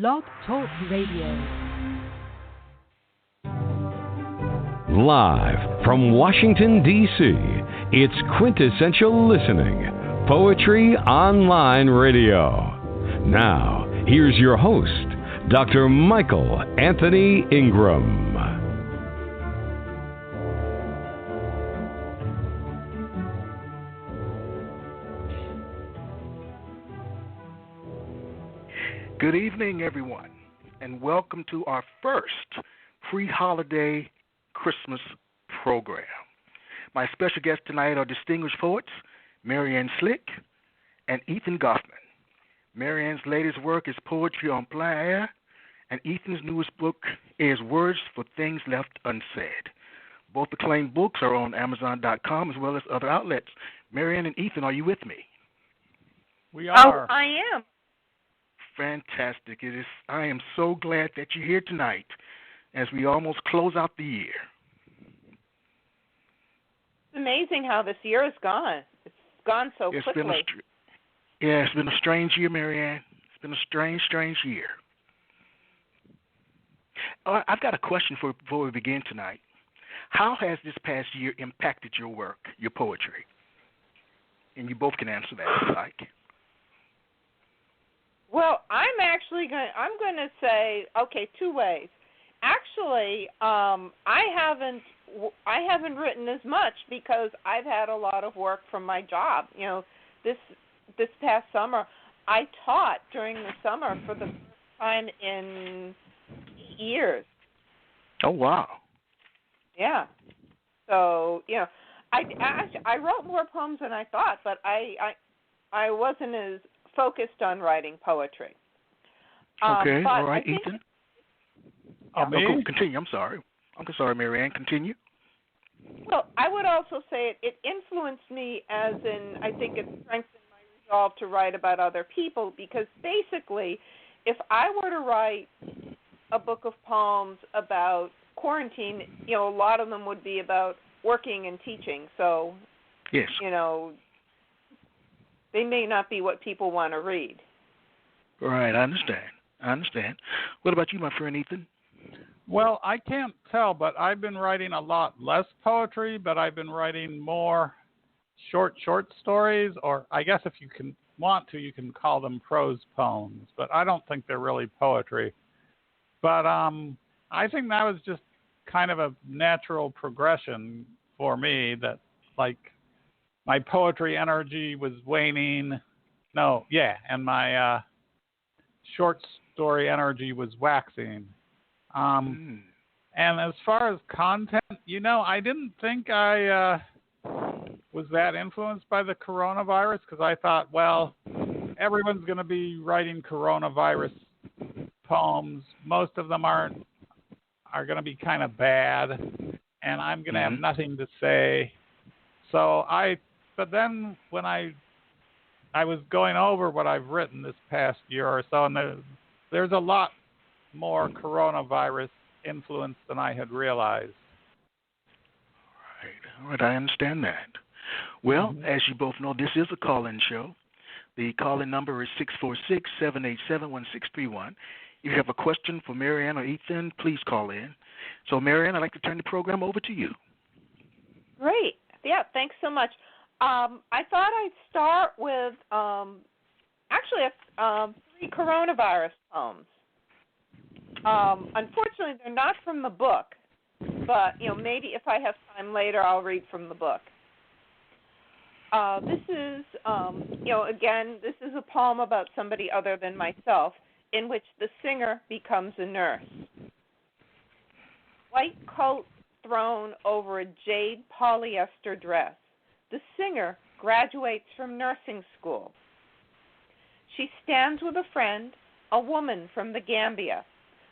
Blog Talk Radio. Live from Washington, D.C., it's Quintessential Listening, Poetry Online Radio. Now, here's your host, Dr. Michael Anthony Ingram. Good evening, everyone, and welcome to our first pre-holiday Christmas program. My special guests tonight are distinguished poets Marianne Szlyk and Ethan Goffman. Marianne's latest work is Poetry en Plein Air, and Ethan's newest book is Words for Things Left Unsaid. Both acclaimed books are on Amazon.com as well as other outlets. Marianne and Ethan, are you with me? We are. Oh, I am. Fantastic. I am so glad that you're here tonight as we almost close out the year. It's amazing how this year has gone. It's gone so quickly. It's been a strange year, Marianne. It's been a strange, strange year. I've got a question before we begin tonight. How has this past year impacted your work, your poetry? And you both can answer that if you like. Well, I'm going to say, okay, two ways. Actually, I haven't written as much because I've had a lot of work from my job. You know, this past summer, I taught during the summer for the first time in years. Oh, wow. Yeah. So, you know, I wrote more poems than I thought, but I wasn't as focused on writing poetry. Okay, all right, Ethan. Continue. I'm sorry, Marianne. Continue. Well, I would also say it influenced me as in, I think it strengthened my resolve to write about other people because basically, if I were to write a book of poems about quarantine, you know, a lot of them would be about working and teaching. So, yes, you know, they may not be what people want to read. Right, I understand. What about you, my friend Ethan? Well, I can't tell, but I've been writing a lot less poetry, but I've been writing more short stories, or I guess if you can call them prose poems, but I don't think they're really poetry. But I think that was just kind of a natural progression for me that, like, my poetry energy was waning. And my short story energy was waxing. And as far as content, you know, I didn't think I was that influenced by the coronavirus because I thought, well, everyone's going to be writing coronavirus poems. Most of them are going to be kind of bad, and I'm going to have nothing to say. But then when I was going over what I've written this past year or so, and there's a lot more coronavirus influence than I had realized. All right, I understand that. Well, as you both know, this is a call-in show. The call-in number is 646-787-1631. If you have a question for Marianne or Ethan, please call in. So, Marianne, I'd like to turn the program over to you. Great. Yeah, thanks so much. I thought I'd start with three coronavirus poems. Unfortunately, they're not from the book, but you know, maybe if I have time later, I'll read from the book. This is, this is a poem about somebody other than myself, in which the singer becomes a nurse. White coat thrown over a jade polyester dress. The singer graduates from nursing school. She stands with a friend, a woman from the Gambia,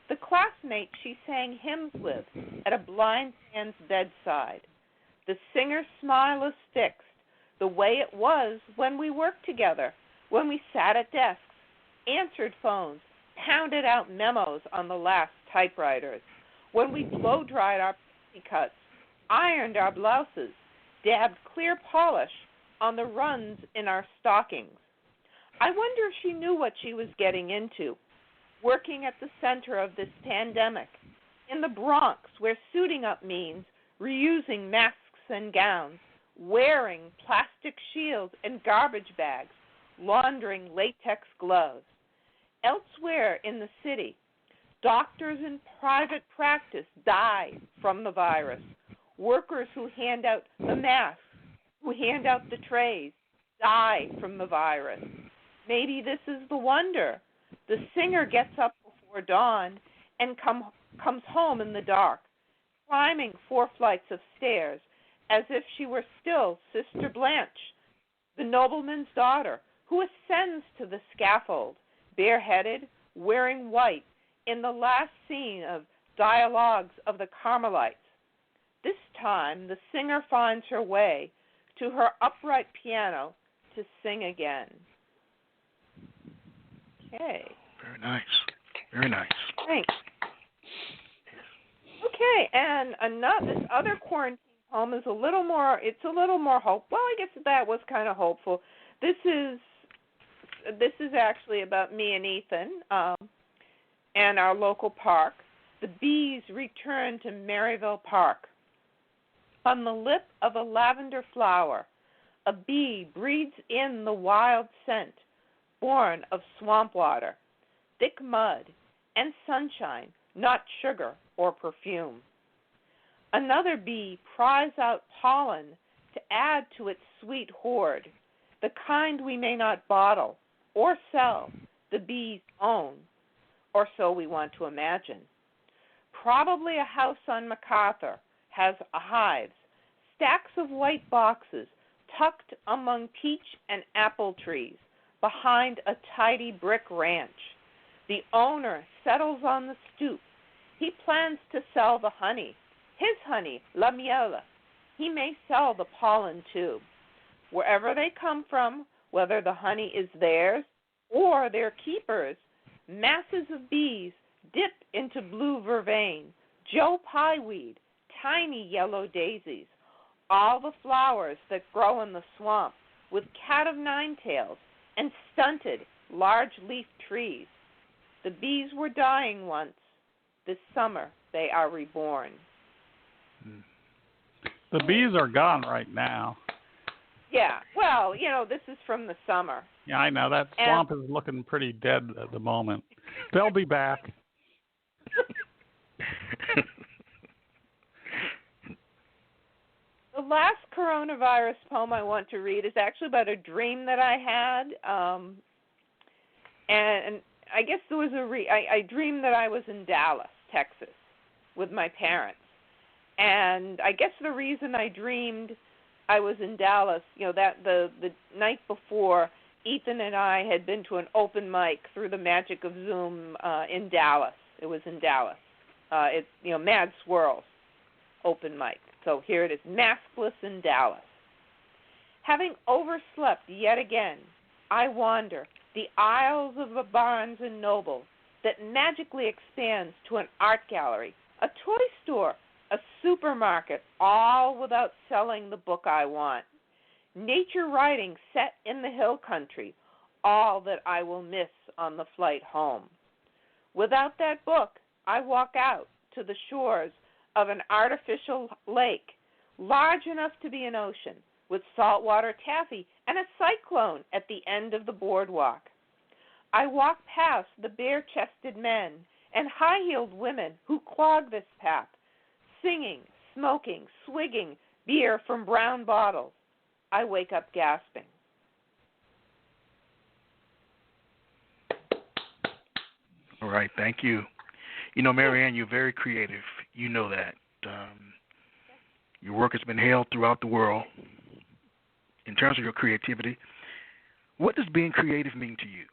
the classmate she sang hymns with at a blind man's bedside. The singer's smile is fixed, the way it was when we worked together, when we sat at desks, answered phones, pounded out memos on the last typewriters, when we blow-dried our pixie cuts, ironed our blouses, dabbed clear polish on the runs in our stockings. I wonder if she knew what she was getting into. working at the center of this pandemic. In the Bronx, where suiting up means reusing masks and gowns, wearing plastic shields and garbage bags, laundering latex gloves. Elsewhere in the city, doctors in private practice die from the virus. Workers who hand out the masks, who hand out the trays, die from the virus. Maybe this is the wonder. The singer gets up before dawn and comes home in the dark, climbing 4 flights of stairs as if she were still Sister Blanche, the nobleman's daughter, who ascends to the scaffold, bareheaded, wearing white, in the last scene of Dialogues of the Carmelites. This time, the singer finds her way to her upright piano to sing again. Okay. Very nice. Very nice. Thanks. Okay, and this other quarantine poem is a little more hope. Well, I guess that was kind of hopeful. This is actually about me and Ethan and our local park. The bees return to Maryville Park. On the lip of a lavender flower, a bee breathes in the wild scent, born of swamp water, thick mud, and sunshine, not sugar or perfume. Another bee pries out pollen to add to its sweet hoard, the kind we may not bottle or sell, the bee's own, or so we want to imagine. Probably a house on MacArthur has hives, stacks of white boxes tucked among peach and apple trees behind a tidy brick ranch. The owner settles on the stoop. He plans to sell the honey, his honey, la miele. He may sell the pollen too. Wherever they come from, whether the honey is theirs or their keepers, masses of bees dip into blue vervain, Joe pieweed, tiny yellow daisies, all the flowers that grow in the swamp with cat-o'-nine-tails and stunted large-leaf trees. The bees were dying once. This summer they are reborn. The bees are gone right now. Yeah, well, this is from the summer. Yeah, I know. That swamp is looking pretty dead at the moment. They'll be back. The last coronavirus poem I want to read is actually about a dream that I had. And I guess there was I dreamed that I was in Dallas, Texas, with my parents. And I guess the reason I dreamed I was in Dallas, that the night before, Ethan and I had been to an open mic through the magic of Zoom in Dallas. It was in Dallas. It's Mad Swirls open mic. So here it is, Maskless in Dallas. Having overslept yet again, I wander the aisles of a Barnes & Noble that magically expands to an art gallery, a toy store, a supermarket, all without selling the book I want. Nature writing set in the hill country, all that I will miss on the flight home. Without that book, I walk out to the shores of an artificial lake, large enough to be an ocean, with saltwater taffy and a cyclone at the end of the boardwalk. I walk past the bare-chested men and high-heeled women who clog this path, singing, smoking, swigging beer from brown bottles. I wake up gasping. All right, thank you. Marianne, you're very creative. You know that. Your work has been hailed throughout the world. In terms of your creativity, what does being creative mean to you?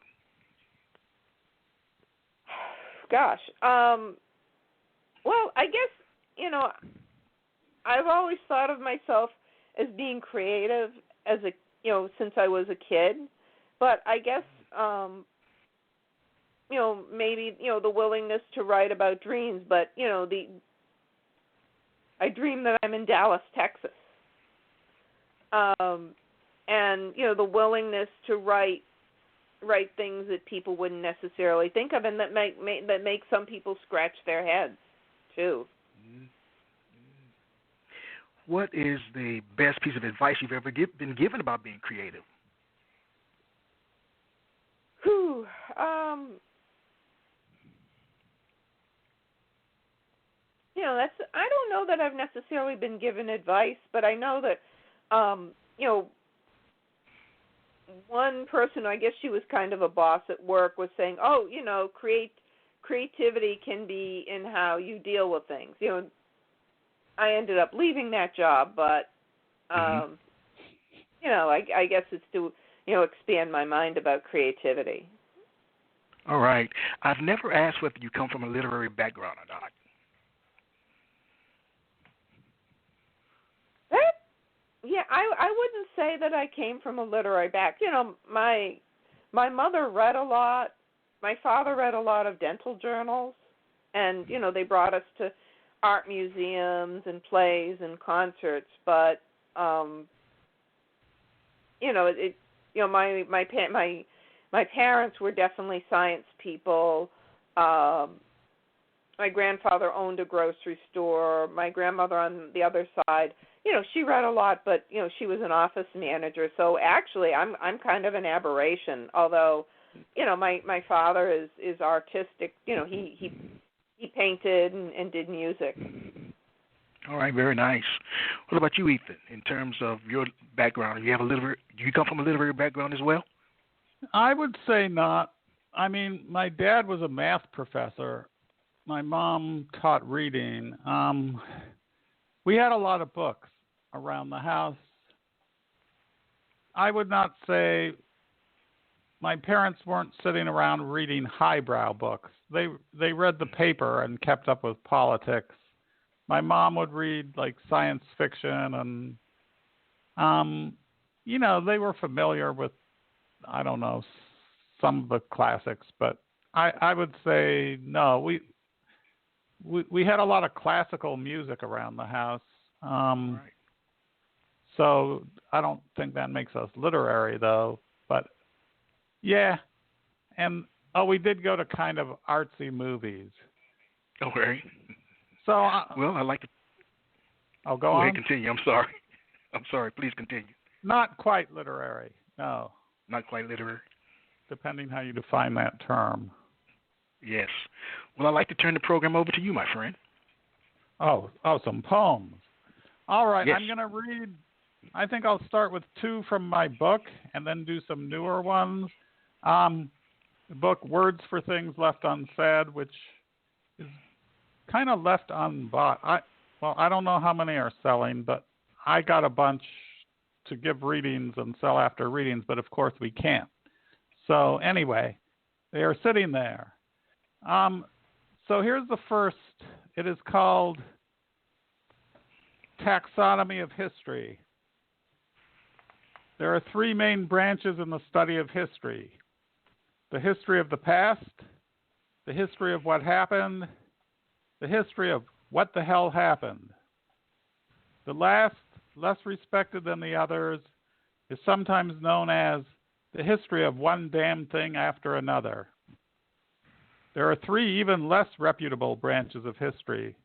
Gosh. Well, I guess, I've always thought of myself as being creative since I was a kid. But I guess, maybe, the willingness to write about dreams. But, I dream that I'm in Dallas, Texas. And, the willingness to write write things that people wouldn't necessarily think of, and that make some people scratch their heads too. What is the best piece of advice you've ever been given about being creative? Whew. I don't know that I've necessarily been given advice, but I know that, one person, I guess she was kind of a boss at work, was saying, creativity can be in how you deal with things. I ended up leaving that job, but, I guess it's to, expand my mind about creativity. All right. I've never asked whether you come from a literary background or not. I wouldn't say that I came from a literary background. My mother read a lot. My father read a lot of dental journals, and they brought us to art museums and plays and concerts. But my parents were definitely science people. My grandfather owned a grocery store. My grandmother on the other side, she read a lot, but she was an office manager. So actually, I'm kind of an aberration. Although, my father is artistic. He painted and did music. All right, very nice. What about you, Ethan? In terms of your background, do you come from a literary background as well? I would say not. I mean, my dad was a math professor. My mom taught reading. We had a lot of books around the house. I would not say my parents weren't sitting around reading highbrow books. They read the paper and kept up with politics. My mom would read like science fiction, and they were familiar with, I don't know, some of the classics, but I would say no. We had a lot of classical music around the house. Right. So I don't think that makes us literary, though. But yeah, and we did go to kind of artsy movies. Okay. So well, I like to. Go Go on. ahead, continue. I'm sorry. Please continue. Not quite literary. No. Not quite literary. Depending how you define that term. Yes. Well, I'd like to turn the program over to you, my friend. Oh, some poems. All right, yes. I'm going to read, I think I'll start with 2 from my book and then do some newer ones. The book Words for Things Left Unsaid, which is kind of left unbought. I don't know how many are selling, but I got a bunch to give readings and sell after readings, but of course we can't. So anyway, they are sitting there. So here's the first. It is called Taxonomy of History. There are 3 main branches in the study of history: the history of the past, the history of what happened, the history of what the hell happened. The last, less respected than the others, is sometimes known as the history of one damn thing after another. There are 3 even less reputable branches of history: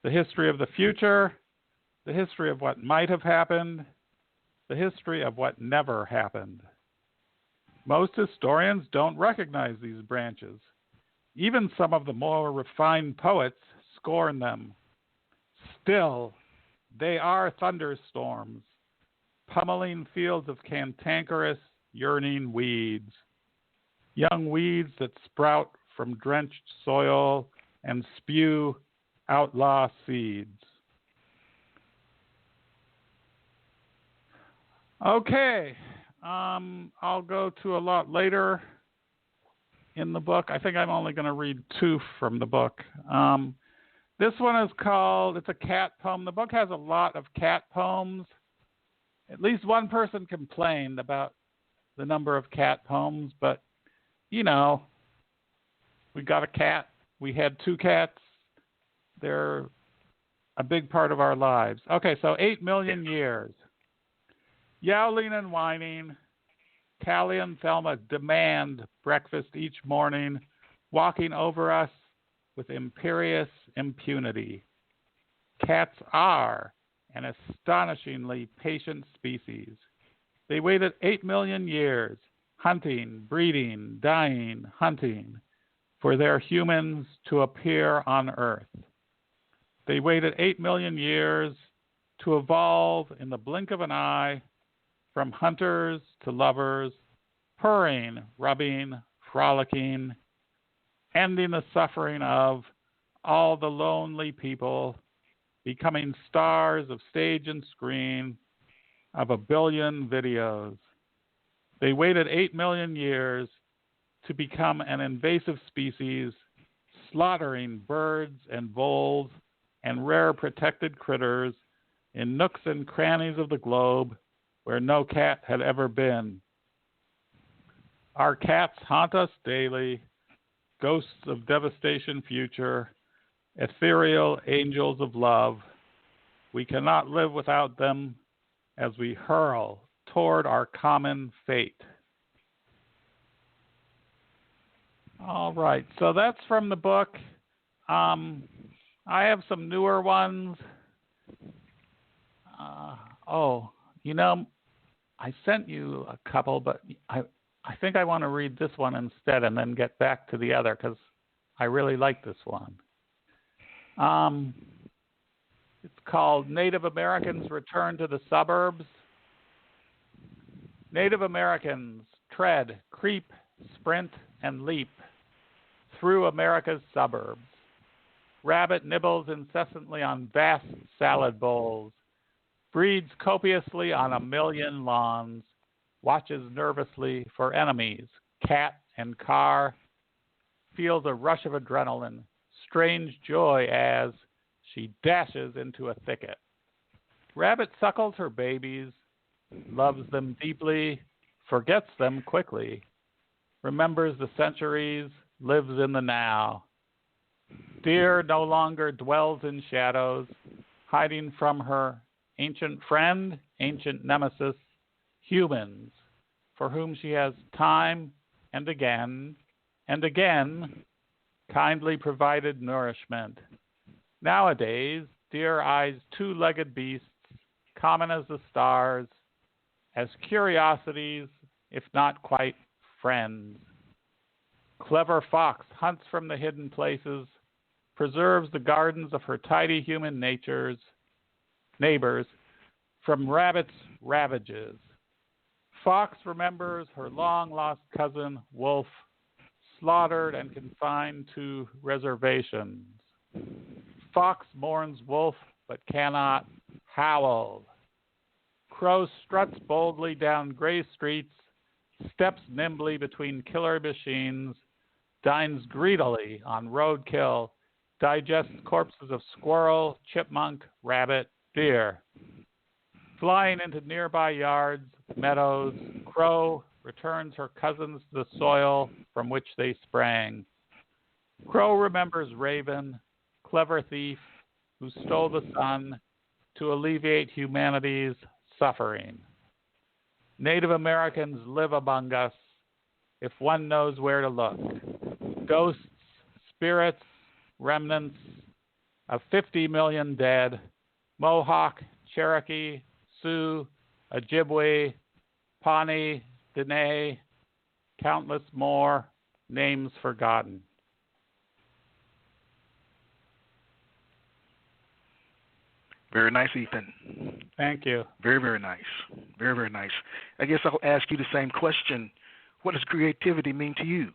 the history of the future, the history of what might have happened, the history of what never happened. Most historians don't recognize these branches. Even some of the more refined poets scorn them. Still, they are thunderstorms, pummeling fields of cantankerous, yearning weeds, young weeds that sprout from drenched soil and spew outlaw seeds. Okay, I'll go to a lot later in the book. I think I'm only going to read 2 from the book. This one is called, it's a cat poem. The book has a lot of cat poems. At least one person complained about the number of cat poems, but, we got a cat. We had 2 cats. They're a big part of our lives. Okay, so 8 million years. Yowling and whining, Callie and Thelma demand breakfast each morning, walking over us with imperious impunity. Cats are an astonishingly patient species. They waited 8 million years, hunting, breeding, dying, hunting, for their humans to appear on Earth. They waited 8 million years to evolve in the blink of an eye from hunters to lovers, purring, rubbing, frolicking, ending the suffering of all the lonely people, becoming stars of stage and screen of a billion videos. They waited 8 million years to become an invasive species, slaughtering birds and voles and rare protected critters in nooks and crannies of the globe where no cat had ever been. Our cats haunt us daily, ghosts of devastation future, ethereal angels of love. We cannot live without them as we hurl toward our common fate. All right, so that's from the book. I have some newer ones. I sent you a couple, but I think I want to read this one instead and then get back to the other because I really like this one. It's called Native Americans Return to the Suburbs. Native Americans tread, creep, sprint, and leap through America's suburbs. Rabbit nibbles incessantly on vast salad bowls, breeds copiously on a million lawns, watches nervously for enemies, cat and car, feels a rush of adrenaline, strange joy as she dashes into a thicket. Rabbit suckles her babies, loves them deeply, forgets them quickly, remembers the centuries, lives in the now. Deer no longer dwells in shadows, hiding from her ancient friend, ancient nemesis, humans, for whom she has time and again, kindly provided nourishment. Nowadays, deer eyes two-legged beasts, common as the stars, as curiosities, if not quite friends. Clever fox hunts from the hidden places, preserves the gardens of her tidy human neighbors from rabbit's ravages. Fox remembers her long-lost cousin, wolf, slaughtered and confined to reservations. Fox mourns wolf, but cannot howl. Crow struts boldly down gray streets, steps nimbly between killer machines, dines greedily on roadkill, digests corpses of squirrel, chipmunk, rabbit, deer. Flying into nearby yards, meadows, crow returns her cousins to the soil from which they sprang. Crow remembers raven, clever thief, who stole the sun to alleviate humanity's suffering. Native Americans live among us, if one knows where to look. Ghosts, spirits, remnants of 50 million dead, Mohawk, Cherokee, Sioux, Ojibwe, Pawnee, Dene, countless more, names forgotten. Very nice, Ethan. Thank you. Very, very nice. Very, very nice. I guess I'll ask you the same question. What does creativity mean to you?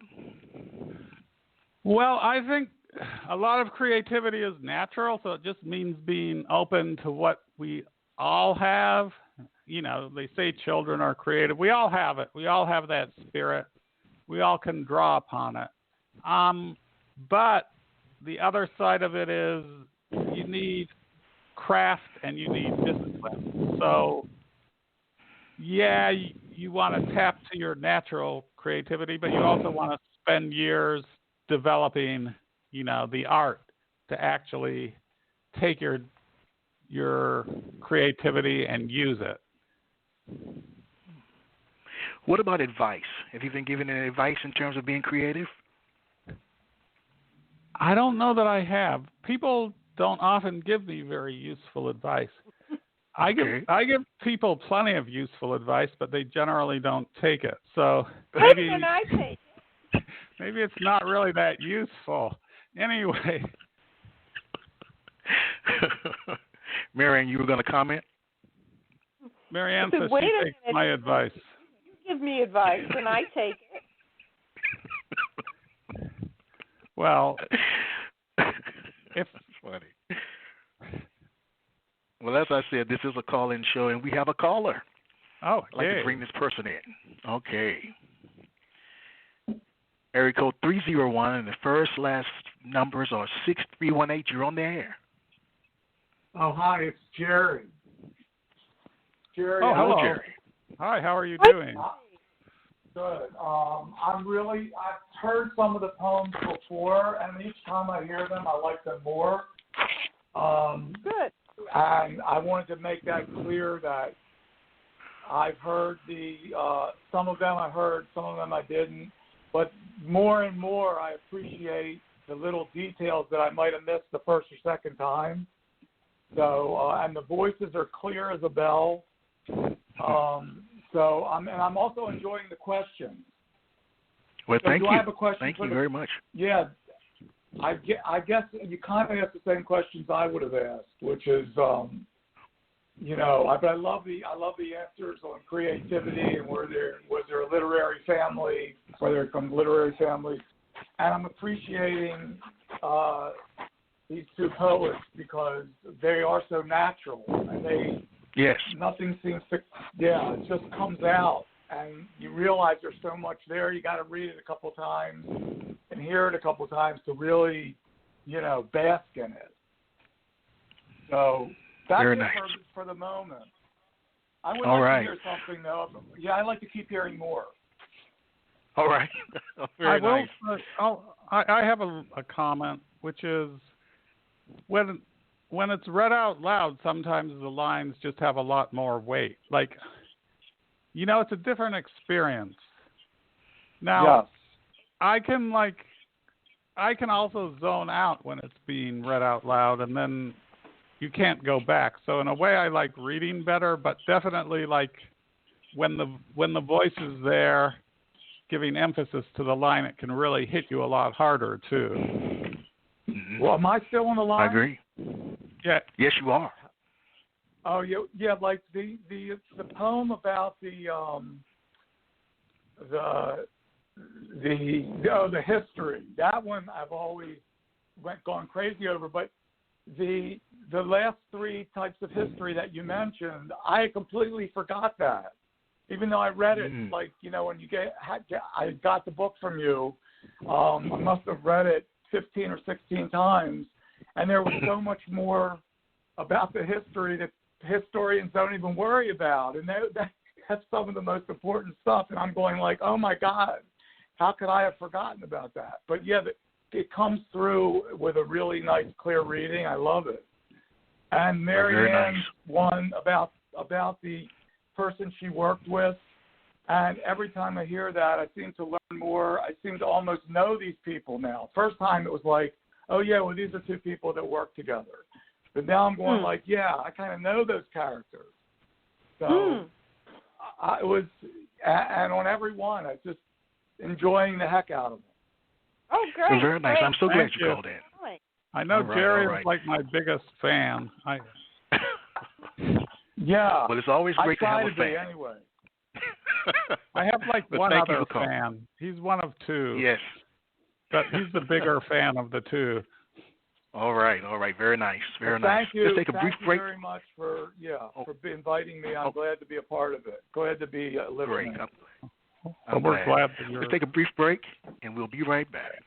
Well, I think a lot of creativity is natural, so it just means being open to what we all have. You know, they say children are creative. We all have it. We all have that spirit. We all can draw upon it. But the other side of it is you need craft and you need discipline. So, yeah, you want to tap to your natural creativity, but you also want to spend years developing, the art to actually take your creativity and use it. What about advice? Have you been given any advice in terms of being creative? I don't know that I have. People don't often give me very useful advice. I give people plenty of useful advice, but they generally don't take it. So maybe Can I take it? maybe it's not really that useful. Anyway. Marianne, you were going to comment? Marianne says she takes my advice. You give me advice, and I take it. Well, if funny. Well, as I said, this is a call-in show, and we have a caller. Oh, I'd like to bring this person in. Okay. Area code 301, and the first last numbers are 6318. You're on the air. Oh, hi, it's Jerry. Jerry. Oh, hello, Jerry. Hi, how are you doing? Good. I've heard some of the poems before, and each time I hear them, I like them more. Good. And I wanted to make that clear that I've heard some of them I heard, some of them I didn't. But more and more, I appreciate the little details that I might have missed the first or second time. So, and the voices are clear as a bell. So, I'm also enjoying the questions. Well, so thank you. I have a question thank you very much. Yeah, I guess you kind of asked the same questions I would have asked, which is, but I love the answers on creativity and was there a literary family, where they're from literary families, and I'm appreciating these two poets because they are so natural and nothing seems to, it just comes out and you realize there's so much there. You got to read it a couple times and hear it a couple times to really, bask in it. So that's very it nice. for the moment. I would All like right. to hear something though. Yeah, I'd like to keep hearing more. All right. Very nice. I have a comment, which is when it's read out loud, sometimes the lines just have a lot more weight. Like, it's a different experience. Now, Yes. I can also zone out when it's being read out loud, and then you can't go back. So in a way, I like reading better, but definitely like when the voice is there, giving emphasis to the line, it can really hit you a lot harder too. Mm-hmm. Well, am I still on the line? I agree. Yeah. Yes, you are. Oh, yeah. Like the poem about the history. That one I've always gone crazy over. But the last three types of history that you mentioned, I completely forgot that. Even though I read it, when I got the book from you, I must have read it 15 or 16 times, and there was so much more about the history that historians don't even worry about, and that's some of the most important stuff. And I'm going like, oh my God, how could I have forgotten about that? But yeah, it comes through with a really nice, clear reading. I love it. And Marianne's one about the person she worked with, and every time I hear that, I seem to learn more. I seem to almost know these people now. First time it was like, oh yeah, well these are two people that work together. But now I'm going like, yeah, I kind of know those characters. So I was, and on every one, I was just enjoying the heck out of them. Oh, great! Well, very nice. I'm so glad you you called in. I know Jerry is like my biggest fan. Yeah. Well, it's always great to have a fan. Anyway. I have like one other fan. He's one of two. Yes. But he's the bigger fan of the two. All right. Very nice. Very nice. Thank you. Let's take a brief break. Thank you very much for inviting me. I'm glad to be a part of it. Glad to be listening. Great. We're glad that you're... Let's take a brief break, and we'll be right back.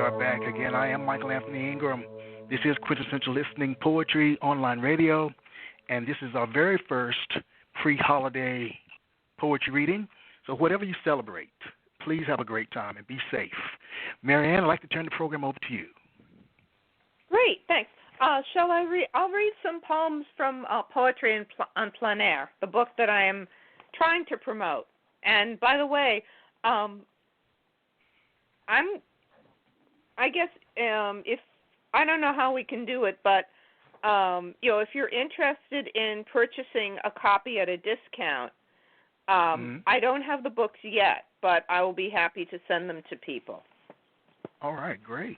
are back again. I am Michael Anthony Ingram. This is Quintessential Listening Poetry Online Radio, and this is our very first pre-holiday poetry reading. So whatever you celebrate, please have a great time and be safe. Marianne, I'd like to turn the program over to you. Great, thanks. Shall I read? I'll read some poems from Poetry on Plein Air, the book that I am trying to promote. And by the way, I guess if I don't know how we can do it, but if you're interested in purchasing a copy at a discount, I don't have the books yet, but I will be happy to send them to people. All right, great.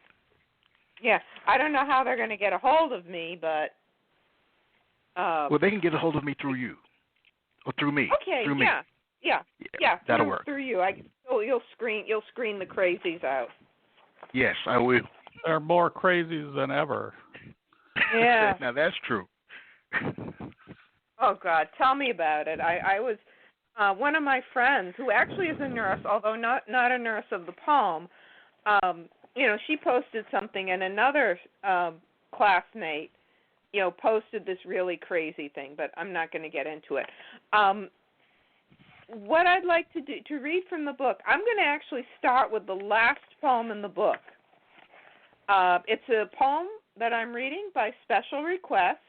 Yeah, I don't know how they're going to get a hold of me, but well, they can get a hold of me through you or through me. Okay, through me. Yeah. That'll work. Through you, you'll screen the crazies out. Yes, I will. They're more crazies than ever. Yeah. Now that's true. Oh God, tell me about it. I was one of my friends who actually is a nurse, although not a nurse of the poem. She posted something, and another classmate, posted this really crazy thing, but I'm not going to get into it. What I'd like to do to read from the book, I'm going to actually start with the last poem in the book. It's a poem that I'm reading by special request.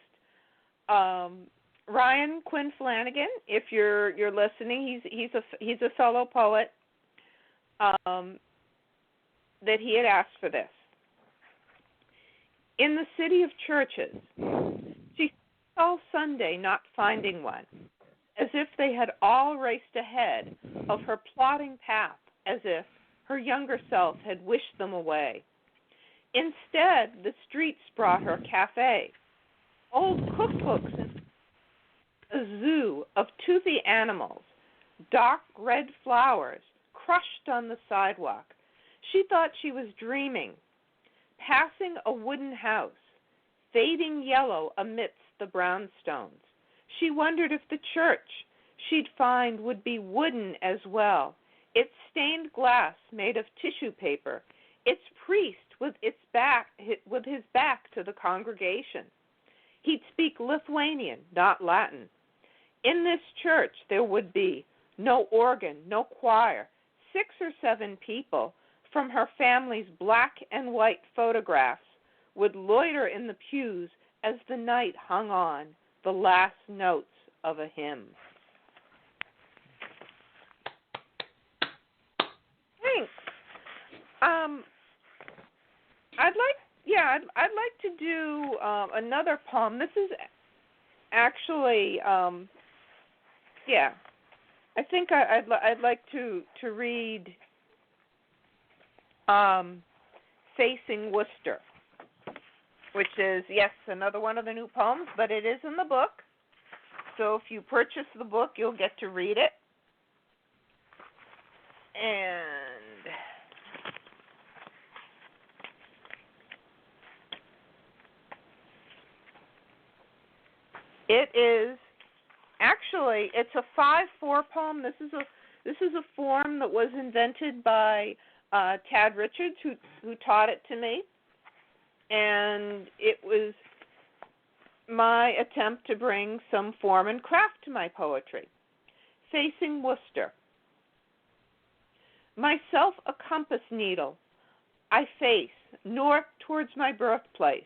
Ryan Quinn Flanagan, if you're listening, he's a fellow poet. That he had asked for this. In the city of churches, she all Sunday not finding one, as if they had all raced ahead of her plodding path, as if her younger self had wished them away. Instead, the streets brought her cafe, old cookbooks, and a zoo of toothy animals, dark red flowers crushed on the sidewalk. She thought she was dreaming, passing a wooden house, fading yellow amidst the brownstones. She wondered if the church she'd find would be wooden as well, its stained glass made of tissue paper, its priest with his back to the congregation. He'd speak Lithuanian, not Latin. In this church there would be no organ, no choir, 6 or 7 people from her family's black and white photographs would loiter in the pews as the night hung on the last notes of a hymn. Thanks. I'd like to do another poem. This is actually, I think I'd like to read Facing Worcester, which is, yes, another one of the new poems, but it is in the book. So if you purchase the book, you'll get to read it. And it's a 5/4 poem. This is a form that was invented by Tad Richards, who taught it to me, and it was my attempt to bring some form and craft to my poetry. Facing Worcester. Myself a compass needle, I face north towards my birthplace,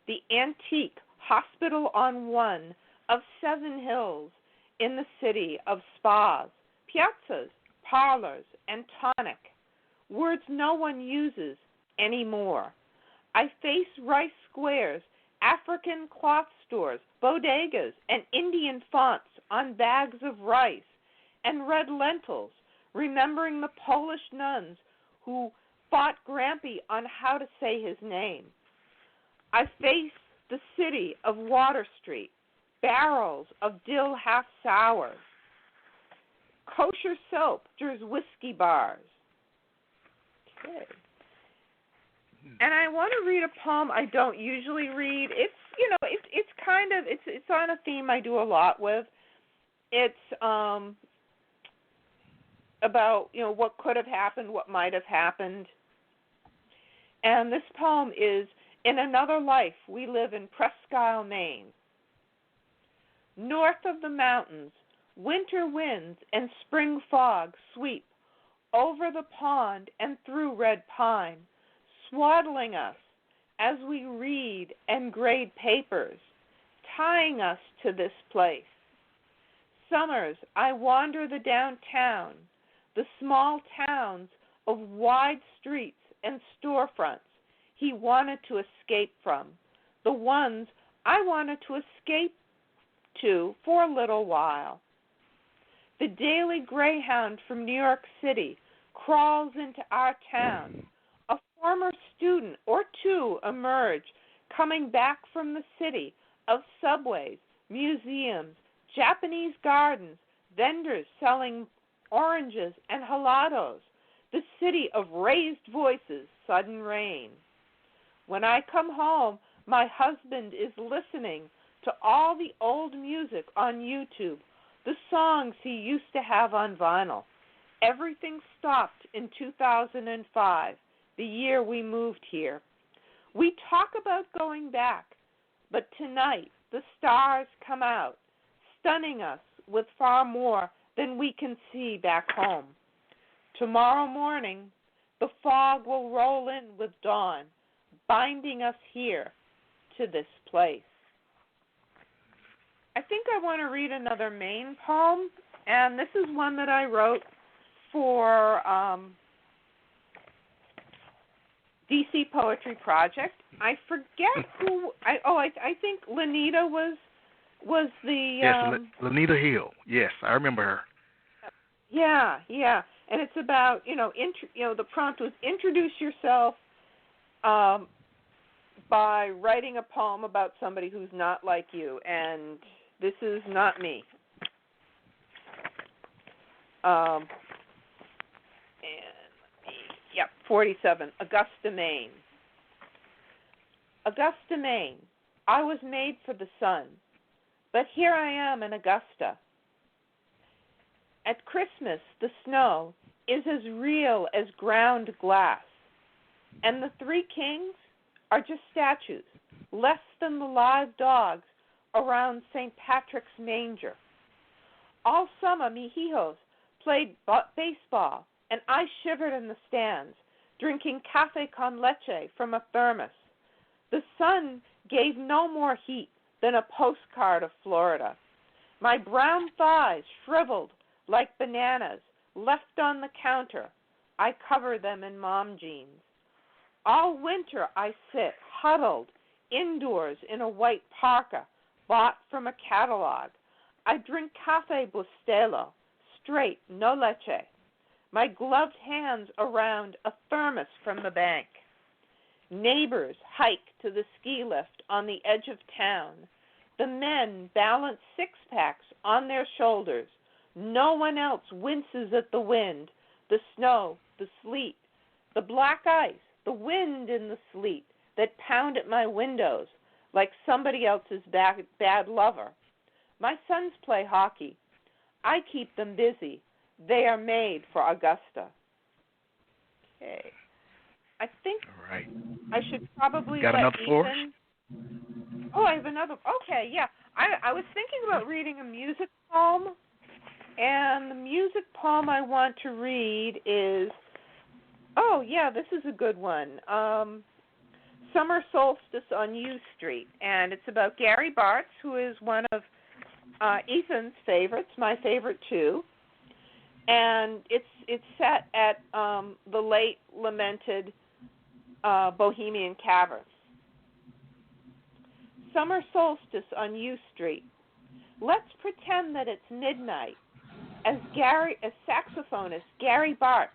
the antique hospital on one of 7 hills in the city of spas, piazzas, parlors, and tonic, words no one uses anymore. I face rice squares, African cloth stores, bodegas, and Indian fonts on bags of rice, and red lentils, remembering the Polish nuns who fought Grampy on how to say his name. I face the city of Water Street, barrels of dill half sours, kosher soap, there's whiskey bars. Okay. And I want to read a poem I don't usually read. It's it's on a theme I do a lot with. It's about what could have happened, what might have happened. And this poem is, "In another life, we live in Presque Isle, Maine. North of the mountains, winter winds and spring fog sweep over the pond and through red pine, swaddling us as we read and grade papers, tying us to this place. Summers, I wander the downtown, the small towns of wide streets and storefronts he wanted to escape from, the ones I wanted to escape to for a little while. The daily Greyhound from New York City crawls into our town. A former student or two emerge, coming back from the city of subways, museums, Japanese gardens, vendors selling oranges and gelatos, the city of raised voices, sudden rain. When I come home, my husband is listening to all the old music on YouTube, the songs he used to have on vinyl. Everything stopped in 2005, the year we moved here. We talk about going back, but tonight the stars come out, stunning us with far more than we can see back home. Tomorrow morning, the fog will roll in with dawn, binding us here to this place. I think I want to read another Maine poem, and this is one that I wrote for DC Poetry Project. I forget who. I think Lanita was the. Yes, Lanita Hill. Yes, I remember her. Yeah, and it's about the prompt was introduce yourself by writing a poem about somebody who's not like you, and this is not me. 47, Augusta, Maine. Augusta, Maine. I was made for the sun, but here I am in Augusta. At Christmas, the snow is as real as ground glass, and the three kings are just statues, less than the live dogs around St. Patrick's manger. All summer, mi hijos played baseball, and I shivered in the stands, drinking café con leche from a thermos. The sun gave no more heat than a postcard of Florida. My brown thighs shriveled like bananas left on the counter. I cover them in mom jeans. All winter I sit huddled indoors in a white parka bought from a catalog. I drink café bustelo, straight, no leche. My gloved hands around a thermos from the bank. Neighbors hike to the ski lift on the edge of town. The men balance six-packs on their shoulders. No one else winces at the wind, the snow, the sleet, the black ice, the wind and the sleet that pound at my windows like somebody else's bad lover. My sons play hockey. I keep them busy. They are made for Augusta. Okay. I think I should probably got let enough for us? Oh, I have another. Okay, yeah. I was thinking about reading a music poem, and the music poem I want to read is, this is a good one. Summer Solstice on U Street, and it's about Gary Bartz, who is one of Ethan's favorites, my favorite too. And it's set at the late lamented Bohemian Caverns. Summer Solstice on U Street. Let's pretend that it's midnight as saxophonist Gary Bartz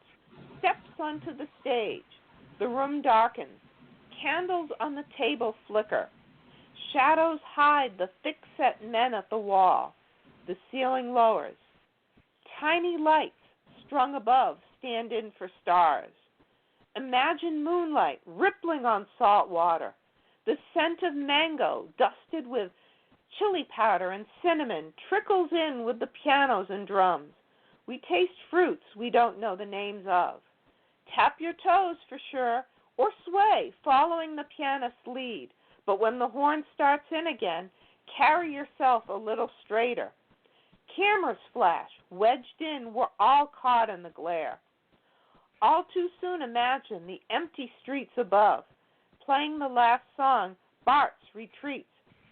steps onto the stage. The room darkens. Candles on the table flicker. Shadows hide the thick-set men at the wall. The ceiling lowers. Tiny lights strung above stand in for stars. Imagine moonlight rippling on salt water. The scent of mango dusted with chili powder and cinnamon trickles in with the pianos and drums. We taste fruits we don't know the names of. Tap your toes for sure. or sway, following the pianist's lead. But when the horn starts in again, carry yourself a little straighter. Cameras flash, wedged in, we're all caught in the glare. All too soon imagine the empty streets above. Playing the last song, Bart's retreats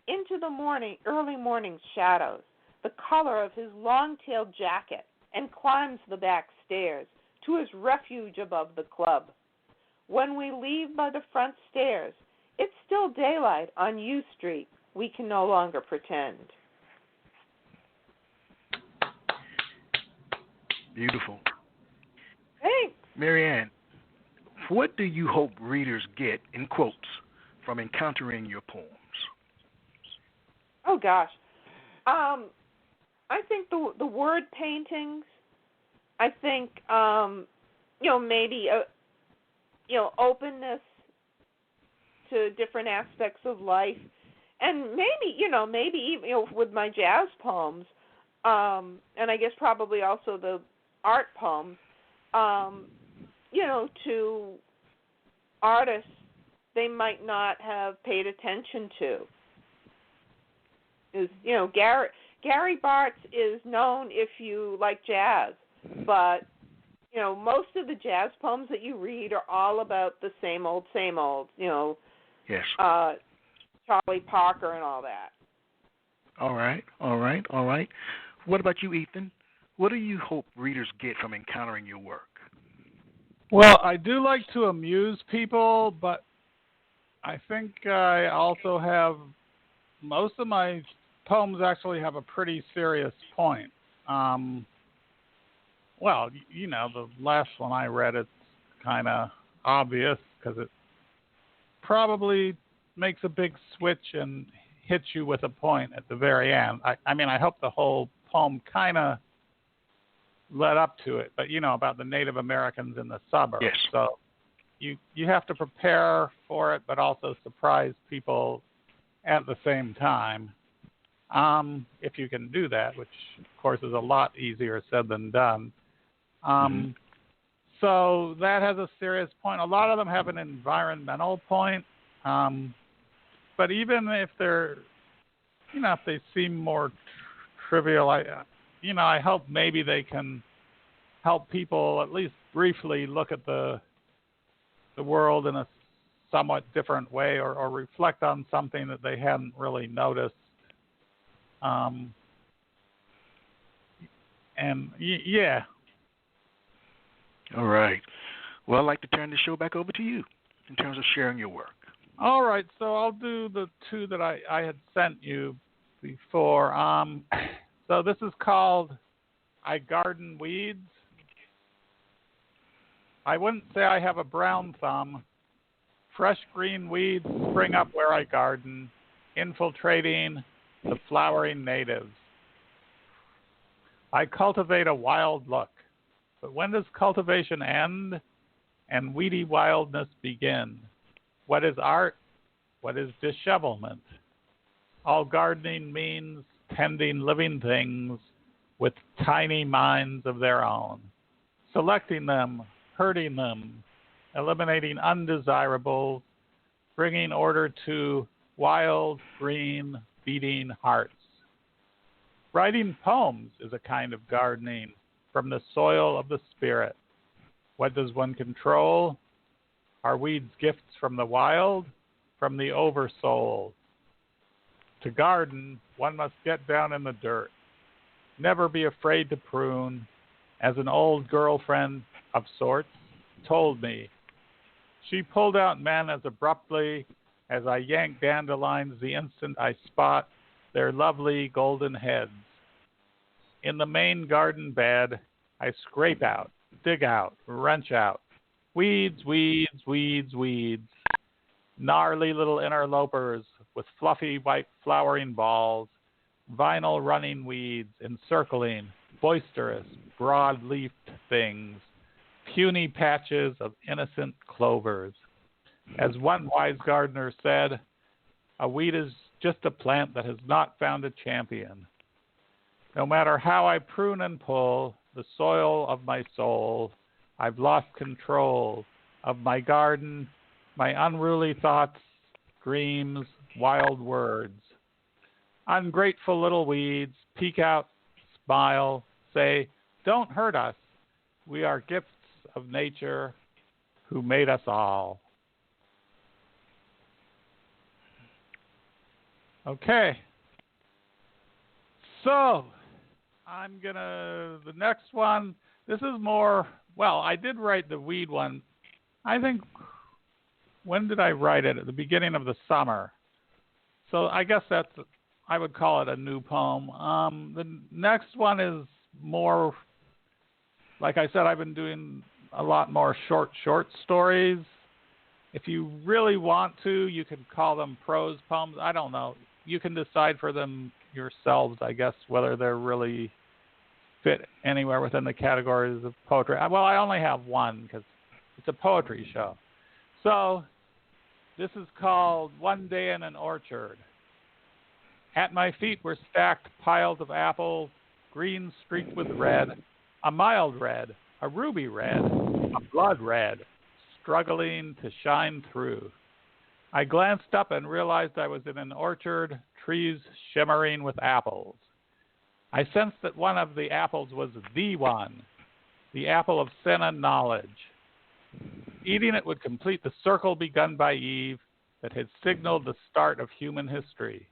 into the early morning shadows, the color of his long-tailed jacket, and climbs the back stairs to his refuge above the club. When we leave by the front stairs, it's still daylight on U Street. We can no longer pretend. Beautiful. Thanks. Marianne, what do you hope readers get, in quotes, from encountering your poems? Oh, gosh. I think the word paintings, I think, maybe, openness to different aspects of life. And maybe even, with my jazz poems, and I guess probably also the art poems, to artists they might not have paid attention to. Gary Bartz is known if you like jazz, but most of the jazz poems that you read are all about the same old. Yes. Charlie Parker and all that. All right. What about you, Ethan? What do you hope readers get from encountering your work? Well, I do like to amuse people, but I think I also have most of my poems actually have a pretty serious point. The last one I read, it's kind of obvious because it probably makes a big switch and hits you with a point at the very end. I hope the whole poem kind of led up to it, but about the Native Americans in the suburbs. Yes. So you have to prepare for it, but also surprise people at the same time. If you can do that, which of course is a lot easier said than done. So that has a serious point. A lot of them have an environmental point. But even if they're, if they seem more trivial, I hope maybe they can help people at least briefly look at the world in a somewhat different way, or reflect on something that they hadn't really noticed. Yeah. All right. Well, I'd like to turn the show back over to you in terms of sharing your work. All right, so I'll do the two that I had sent you before. So this is called I Garden Weeds. I wouldn't say I have a brown thumb. Fresh green weeds spring up where I garden, infiltrating the flowering natives. I cultivate a wild look, but when does cultivation end and weedy wildness begin? What is art? What is dishevelment? All gardening means tending living things with tiny minds of their own, selecting them, herding them, eliminating undesirables, bringing order to wild, green, beating hearts. Writing poems is a kind of gardening from the soil of the spirit. What does one control? Are weeds gifts from the wild, from the oversoul? To garden, one must get down in the dirt. Never be afraid to prune, as an old girlfriend of sorts told me. She pulled out men as abruptly as I yank dandelions the instant I spot their lovely golden heads. In the main garden bed, I scrape out, dig out, wrench out. Weeds, weeds, weeds, weeds. Gnarly little interlopers with fluffy white flowering balls. Vinyl running weeds encircling boisterous, broad-leafed things. Puny patches of innocent clovers. As one wise gardener said, a weed is just a plant that has not found a champion. No matter how I prune and pull the soil of my soul, I've lost control of my garden my unruly thoughts, dreams, wild words. Ungrateful little weeds peek out, smile, say, "Don't hurt us. We are gifts of nature who made us all." Okay. So, the next one, this is more, well, I did write the weed one. I think, when did I write it? At the beginning of the summer. So I guess I would call it a new poem. The next one is more, like I said, I've been doing a lot more short stories. If you really want to, you can call them prose poems. I don't know. You can decide for them yourselves, I guess, whether they're really fit anywhere within the categories of poetry. Well, I only have one because it's a poetry show. So this is called One Day in an Orchard. At my feet were stacked piles of apples, green streaked with red, a mild red, a ruby red, a blood red, struggling to shine through. I glanced up and realized I was in an orchard, trees shimmering with apples. I sensed that one of the apples was the one, the apple of sin and knowledge. Eating it would complete the circle begun by Eve that had signaled the start of human history.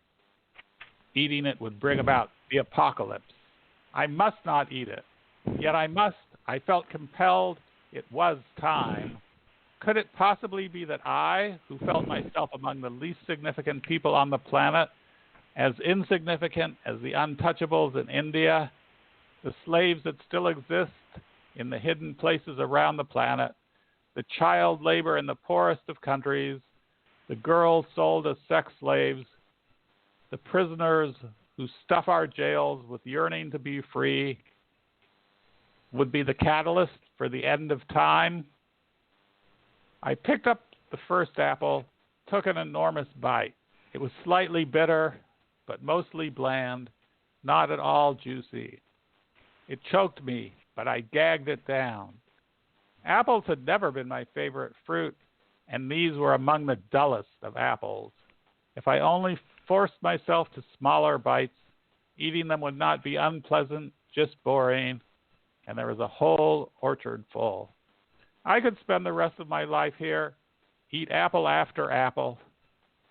Eating it would bring about the apocalypse. I must not eat it. Yet I must. I felt compelled. It was time. Could it possibly be that I, who felt myself among the least significant people on the planet, as insignificant as the untouchables in India, the slaves that still exist in the hidden places around the planet, the child labor in the poorest of countries, the girls sold as sex slaves, the prisoners who stuff our jails with yearning to be free, would be the catalyst for the end of time? I picked up the first apple, took an enormous bite. It was slightly bitter, but mostly bland, not at all juicy. It choked me, but I gagged it down. Apples had never been my favorite fruit, and these were among the dullest of apples. If I only forced myself to smaller bites, eating them would not be unpleasant, just boring, and there was a whole orchard full. I could spend the rest of my life here, eat apple after apple,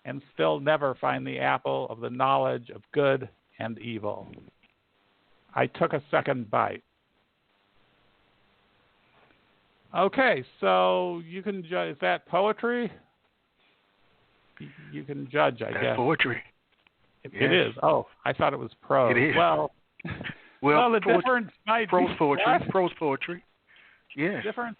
and still never find the apple of the knowledge of good and evil. I took a second bite. Okay, so you can judge. Is that poetry? You can judge, I guess. That's poetry. It is. Oh, I thought it was prose. It is. Well, the difference might be poetry. What? Prose poetry. Yeah. Difference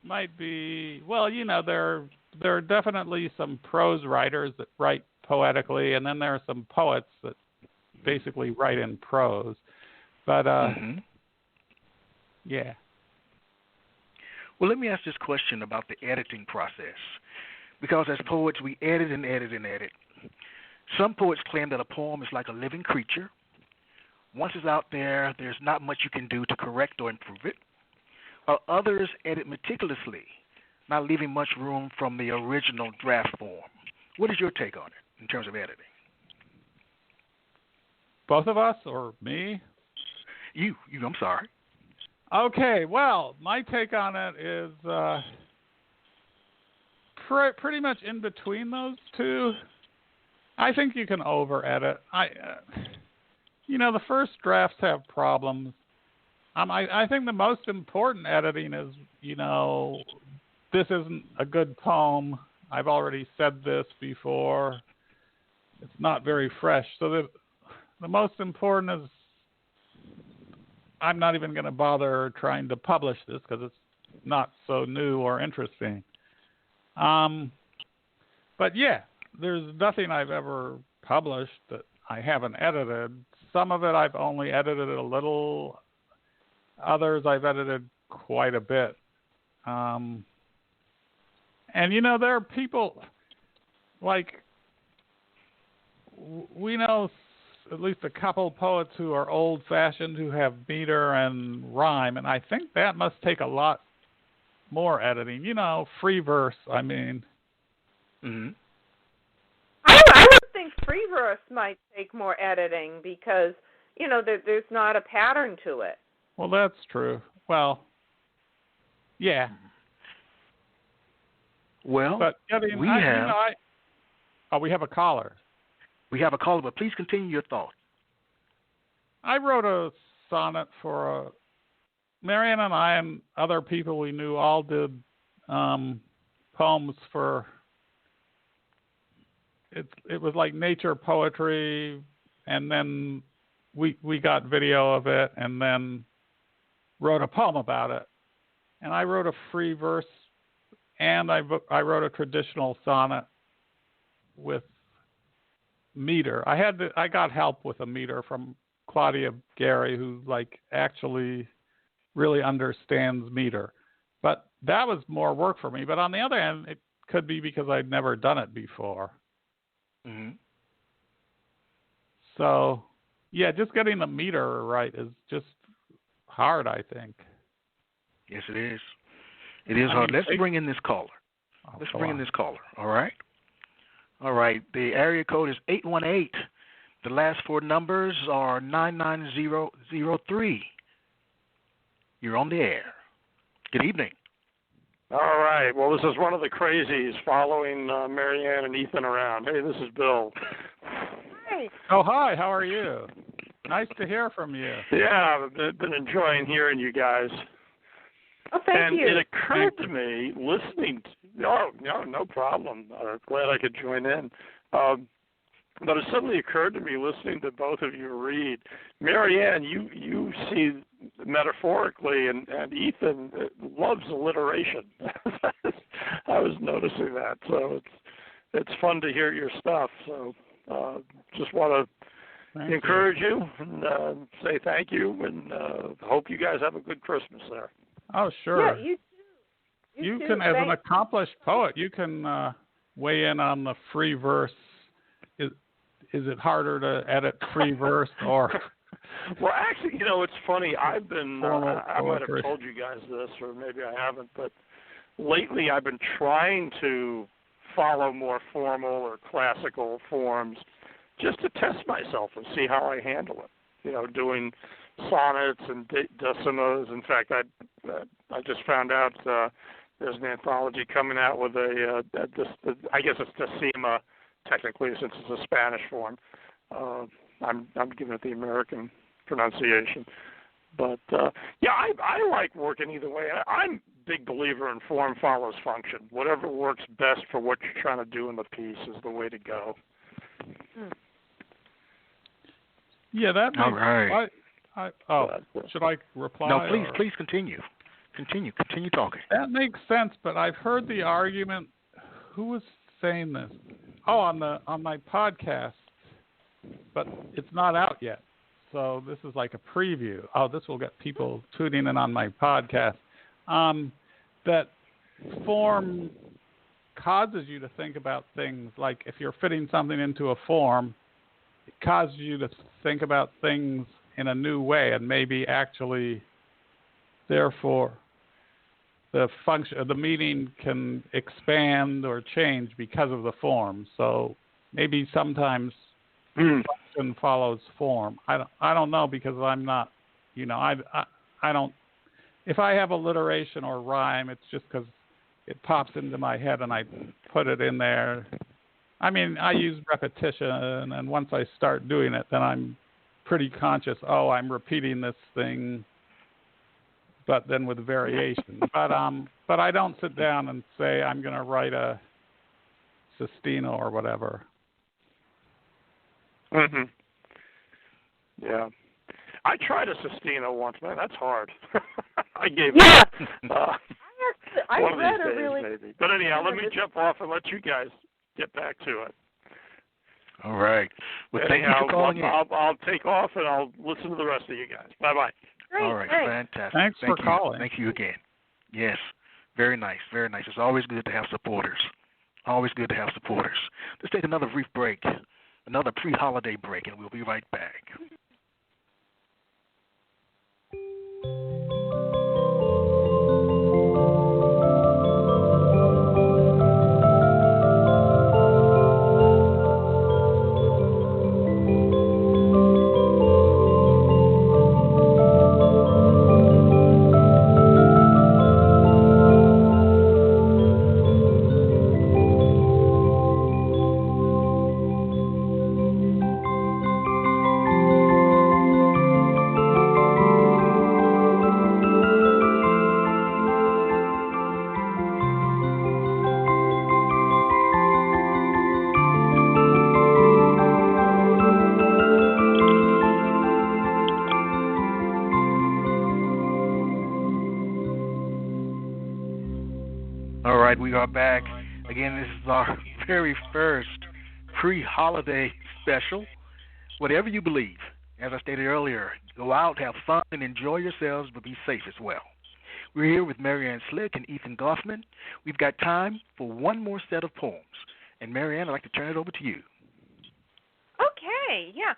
might be, well, there are definitely some prose writers that write poetically, and then there are some poets that basically write in prose. But yeah. Well, let me ask this question about the editing process. Because as poets, we edit and edit and edit. Some poets claim that a poem is like a living creature. Once it's out there, there's not much you can do to correct or improve it. Or others edit meticulously, not leaving much room from the original draft form. What is your take on it in terms of editing? Both of us or me? You, I'm sorry. Okay, well, my take on it is pretty much in between those two. I think you can over-edit. The first drafts have problems. I think the most important editing is, this isn't a good poem. I've already said this before. It's not very fresh. So the most important is I'm not even going to bother trying to publish this because it's not so new or interesting. But yeah, there's nothing I've ever published that I haven't edited. Some of it I've only edited a little. Others I've edited quite a bit. And, there are people, like, we know at least a couple poets who are old-fashioned, who have meter and rhyme, and I think that must take a lot more editing. Free verse, Mm-hmm. I would think free verse might take more editing because, there's not a pattern to it. Well, that's true. Well, yeah. Well, but we have a caller. We have a caller, but please continue your thought. I wrote a sonnet for Marianne and I and other people we knew all did poems for. It was like nature poetry, and then we got video of it, and then wrote a poem about it. And I wrote a free verse, and I wrote a traditional sonnet with meter. I got help with a meter from Claudia Gary, who actually really understands meter. But that was more work for me. But on the other hand, it could be because I'd never done it before. Mm-hmm. So, yeah, just getting the meter right is just hard, I think. Yes, it is. It is hard. Let's bring in this caller. All right? All right. The area code is 818. The last four numbers are 99003. You're on the air. Good evening. All right. Well, this is one of the crazies following Marianne and Ethan around. Hey, this is Bill. Hi. Oh, hi. How are you? Nice to hear from you. Yeah, I've been enjoying hearing you guys. Oh, thank you. And it occurred to me listening no problem. Glad I could join in. But it suddenly occurred to me listening to both of you read. Marianne, you see metaphorically, and Ethan loves alliteration. I was noticing that. So it's fun to hear your stuff. So just want to encourage you and say thank you, and hope you guys have a good Christmas there. Oh, sure. Yeah, you too. You can, as an accomplished poet, you can weigh in on the free verse. Is it harder to edit free verse or? Well, actually, it's funny. I've been, I might have told you guys this, or maybe I haven't, but lately I've been trying to follow more formal or classical forms just to test myself and see how I handle it. Doing sonnets and decimas. In fact, I just found out there's an anthology coming out with I guess it's decima, technically, since it's a Spanish form. I'm giving it the American pronunciation. But, I like working either way. I'm a big believer in form follows function. Whatever works best for what you're trying to do in the piece is the way to go. Yeah, that makes... All right. Should I reply? No, please continue. Continue talking. That makes sense, but I've heard the argument. Who was saying this? Oh, on my podcast, but it's not out yet. So this is like a preview. Oh, this will get people tuning in on my podcast. That form causes you to think about things like if you're fitting something into a form, it causes you to think about things in a new way, and maybe actually, therefore, the function, the meaning can expand or change because of the form. So maybe sometimes function follows form. I don't know, because I'm not, I don't. If I have alliteration or rhyme, it's just because it pops into my head and I put it in there. I mean, I use repetition, and once I start doing it, then I'm pretty conscious. Oh, I'm repeating this thing, but then with variation. But I don't sit down and say I'm going to write a sestino or whatever. Mhm. Yeah, I tried a sestino once. Man, that's hard. I gave up. I one read of these a days, really. maybe. But anyhow, let me jump off and let you guys get back to it. All right. Well, thank you for calling in. I'll take off and I'll listen to the rest of you guys. Bye-bye. Great, all right, thanks. fantastic. Thanks for calling. Thank you again. Yes, very nice, very nice. It's always good to have supporters. Always good to have supporters. Let's take another brief break, another pre-holiday break, and we'll be right back. are back. Again, this is our very first pre-holiday special. Whatever you believe, as I stated earlier, go out, have fun, and enjoy yourselves, but be safe as well. We're here with Marianne Szlyk and Ethan Goffman. We've got time for one more set of poems. And Marianne, I'd like to turn it over to you. Okay, yeah.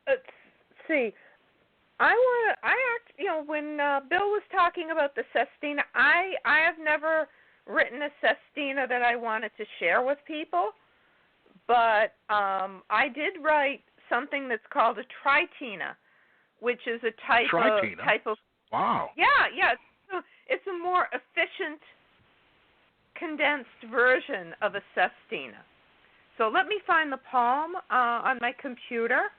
Let's see. When Bill was talking about the sestina, I have never written a sestina that I wanted to share with people, but I did write something that's called a tritina, which is a type of. Wow. Yeah. It's a more efficient, condensed version of a sestina. So let me find the poem on my computer.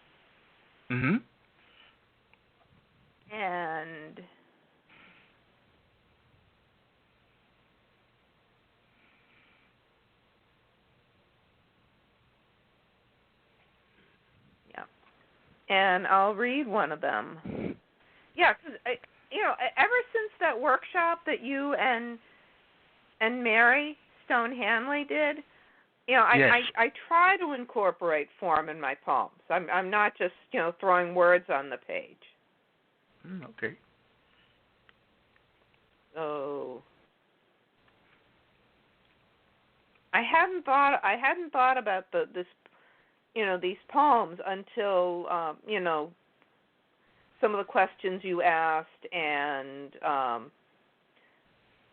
Mm-hmm. And yeah, and I'll read one of them. Yeah, because ever since that workshop that you and Mary Stone Hanley did, yes. I try to incorporate form in my poems. I'm not just throwing words on the page. Okay. So I hadn't thought about these poems until some of the questions you asked and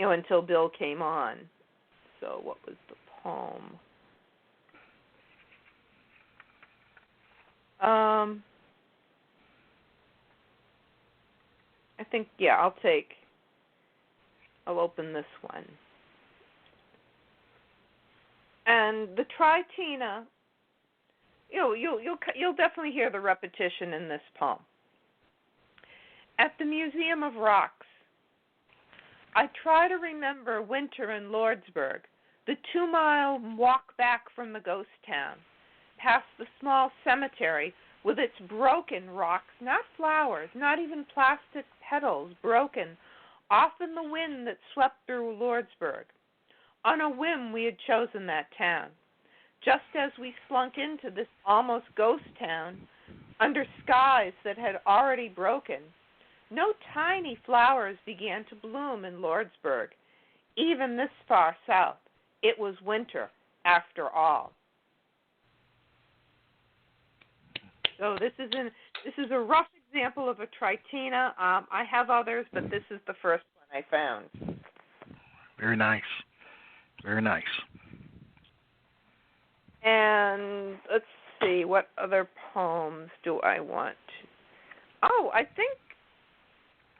until Bill came on. So what was the poem? I think, I'll open this one. And the tritina, you'll definitely hear the repetition in this poem. At the Museum of Rocks, I try to remember winter in Lordsburg, the 2-mile walk back from the ghost town, past the small cemetery with its broken rocks, not flowers, not even plastic petals, broken, off in the wind that swept through Lordsburg. On a whim, we had chosen that town. Just as we slunk into this almost ghost town, under skies that had already broken, no tiny flowers began to bloom in Lordsburg. Even this far south, it was winter after all. So this is a rough example of a tritina. I have others, but this is the first one I found. Very nice. Very nice. And let's see, what other poems do I want? I think.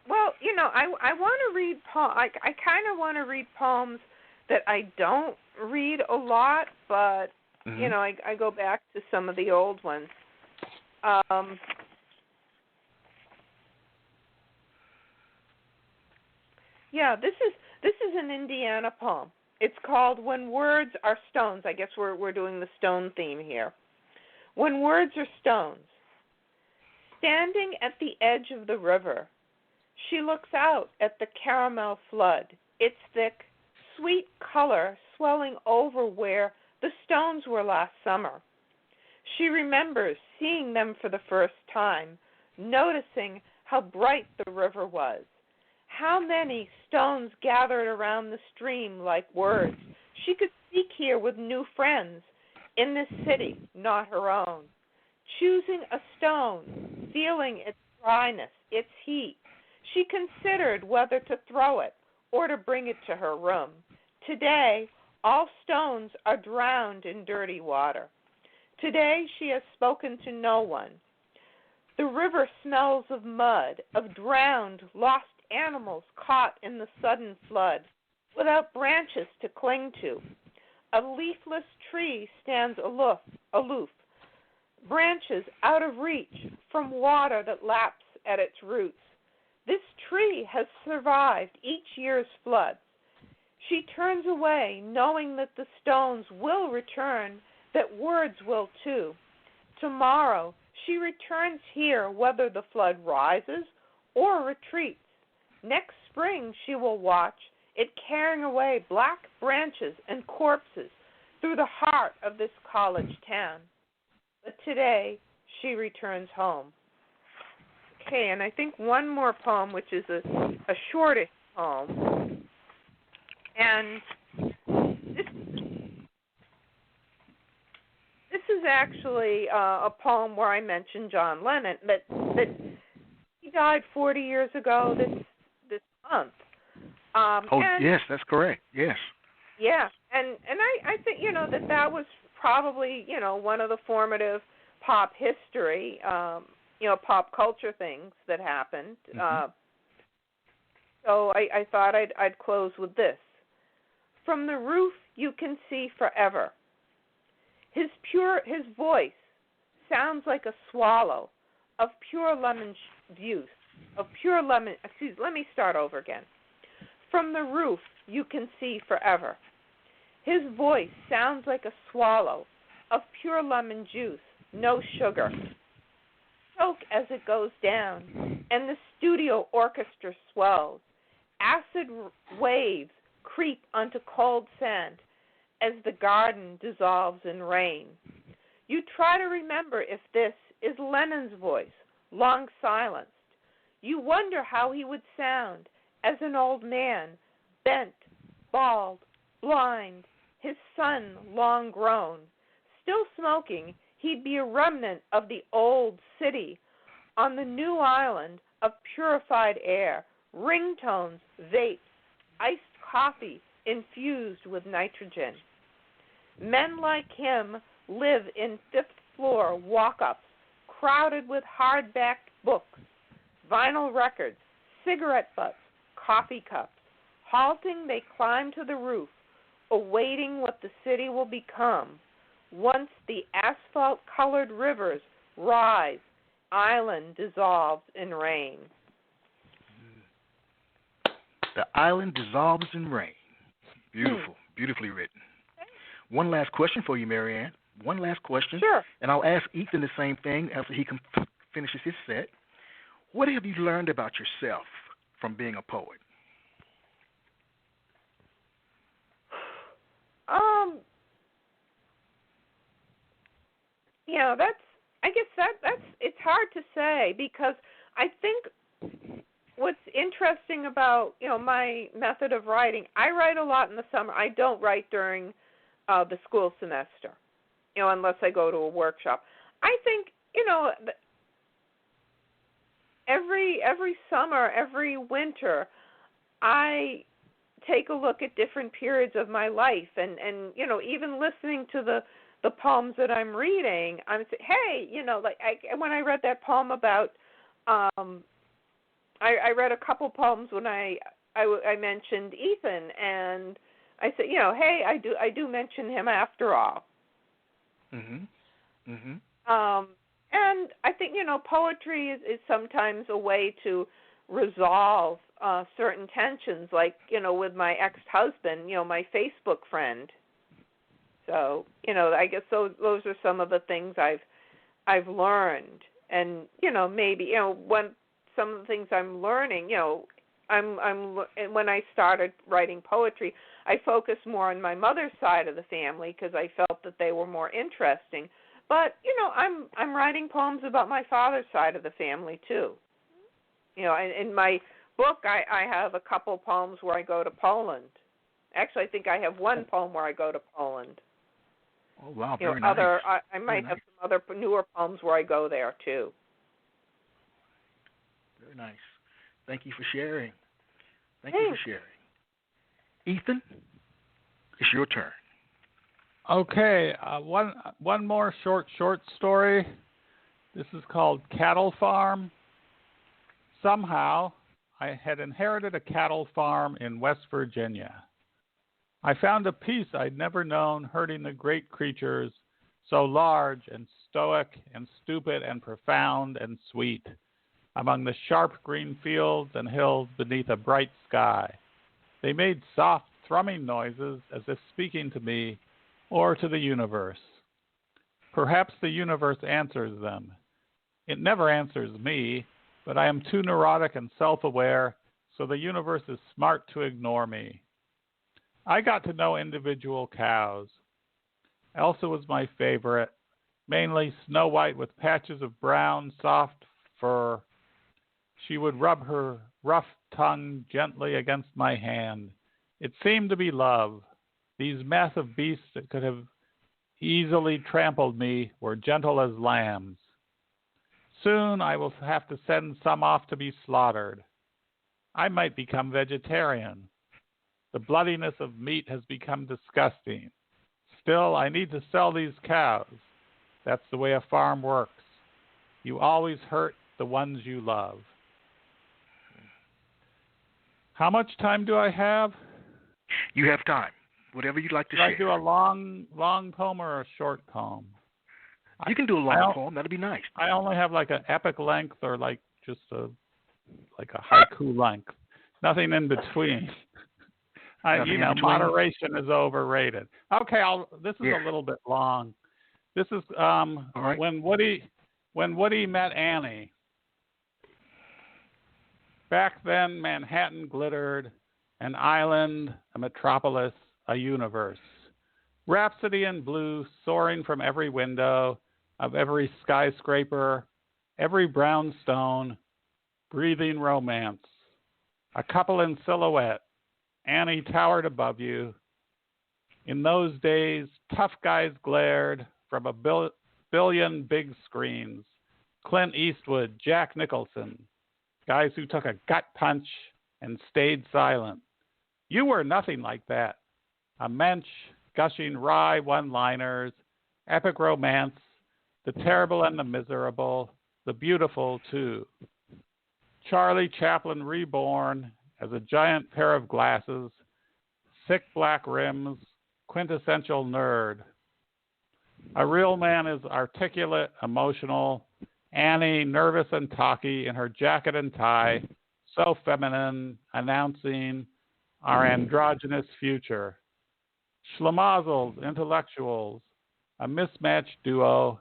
Well, I want to read I kind of want to read poems that I don't read a lot, but I go back to some of the old ones. This is an Indiana poem. It's called When Words Are Stones. I guess we're doing the stone theme here. When words are stones. Standing at the edge of the river, she looks out at the caramel flood, its thick, sweet color swelling over where the stones were last summer. She remembers seeing them for the first time, noticing how bright the river was. How many stones gathered around the stream like words. She could speak here with new friends in this city, not her own. Choosing a stone, feeling its dryness, its heat, she considered whether to throw it or to bring it to her room. Today, all stones are drowned in dirty water. Today, she has spoken to no one. The river smells of mud, of drowned, lost animals caught in the sudden flood, without branches to cling to. A leafless tree stands aloof, branches out of reach from water that laps at its roots. This tree has survived each year's floods. She turns away, knowing that the stones will return, that words will too. Tomorrow, she returns here whether the flood rises or retreats. Next spring she will watch it carrying away black branches and corpses through the heart of this college town. But today she returns home. Okay, and I think one more poem, which is a shortish poem. And this is actually a poem where I mentioned John Lennon, that he died 40 years ago this month. Yes, that's correct. Yes. Yeah, and I think, that was probably, one of the formative pop history, pop culture things that happened. Mm-hmm. So I thought I'd close with this. From the roof you can see forever. His voice sounds like a swallow of pure lemon juice, let me start over again. From the roof you can see forever. His voice sounds like a swallow of pure lemon juice, no sugar. Choke as it goes down, and the studio orchestra swells. Acid waves creep onto cold sand as the garden dissolves in rain. You try to remember if this is Lennon's voice, long silenced. You wonder how he would sound as an old man, bent, bald, blind, his son long grown. Still smoking, he'd be a remnant of the old city on the new island of purified air, ringtones, vapes, iced coffee infused with nitrogen. Men like him live in fifth-floor walk-ups, crowded with hardback books, vinyl records, cigarette butts, coffee cups. Halting, they climb to the roof, awaiting what the city will become. Once the asphalt-colored rivers rise, island dissolves in rain. The island dissolves in rain. Beautiful, beautifully written. One last question for you, Marianne. One last question. Sure. And I'll ask Ethan the same thing after he finishes his set. What have you learned about yourself from being a poet? That's it's hard to say, because I think what's interesting about, my method of writing, I write a lot in the summer. I don't write during the school semester, unless I go to a workshop. I think, every summer, every winter, I take a look at different periods of my life, and even listening to the poems that I'm reading, I'm saying, hey, when I read that poem about, I read a couple poems when I mentioned Ethan, and I said, hey, I do mention him after all. Mhm. Mhm. And I think, poetry is sometimes a way to resolve certain tensions, like, with my ex-husband, my Facebook friend. So, I guess those are some of the things I've learned. And, maybe, some of the things I'm learning, when I started writing poetry, I focused more on my mother's side of the family because I felt that they were more interesting. But, I'm writing poems about my father's side of the family too. In my book, I have a couple poems where I go to Poland. Actually, I think I have one poem where I go to Poland. Oh, wow, very nice. I might have some other newer poems where I go there too. Very nice. Thank you for sharing. Thank you for sharing. Ethan, it's your turn. Okay, one more short story. This is called Cattle Farm. Somehow, I had inherited a cattle farm in West Virginia. I found a peace I'd never known, herding the great creatures, so large and stoic and stupid and profound and sweet, among the sharp green fields and hills beneath a bright sky. They made soft, thrumming noises as if speaking to me or to the universe. Perhaps the universe answers them. It never answers me, but I am too neurotic and self-aware, so the universe is smart to ignore me. I got to know individual cows. Elsa was my favorite, mainly snow white with patches of brown, soft fur. She would rub her rough tongue gently against my hand. It seemed to be love. These massive beasts that could have easily trampled me were gentle as lambs. Soon I will have to send some off to be slaughtered. I might become vegetarian. The bloodiness of meat has become disgusting. Still, I need to sell these cows. That's the way a farm works. You always hurt the ones you love. How much time do I have? You have time. Whatever you'd like to share. Should I do a long poem or a short poem? You can do a long poem. That'd be nice. I only have like an epic length or like just a haiku length. Nothing in between. Moderation is overrated. Okay, this is a little bit long. This is right. when Woody met Annie. Back then, Manhattan glittered, an island, a metropolis, a universe. Rhapsody in blue soaring from every window of every skyscraper, every brownstone, breathing romance. A couple in silhouette. Annie towered above you. In those days, tough guys glared from a billion big screens. Clint Eastwood, Jack Nicholson, guys who took a gut punch and stayed silent. You were nothing like that. A mensch, gushing wry one-liners, epic romance, the terrible and the miserable, the beautiful too. Charlie Chaplin reborn as a giant pair of glasses, thick black rims, quintessential nerd. A real man is articulate, emotional. Annie, nervous and talky in her jacket and tie, so feminine, announcing our androgynous future. Schlemazzles, intellectuals, a mismatched duo,